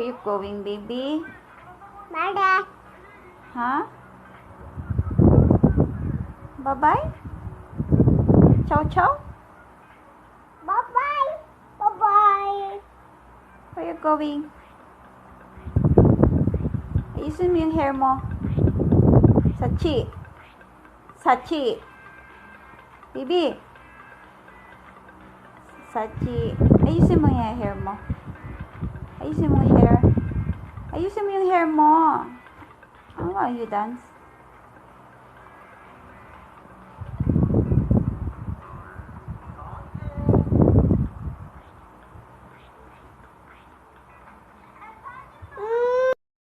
Where are you going, baby? Bye. Huh? Bye-bye? Ciao, ciao? Bye-bye. Bye-bye. Where are you going? Ayusin mo yung hair mo. Sachi. Sachi. Bibi. Sachi. Ayusin mo yung hair mo. Ayusin mo yung hair. Ayusin mo yung hair mo. Oh, you dance.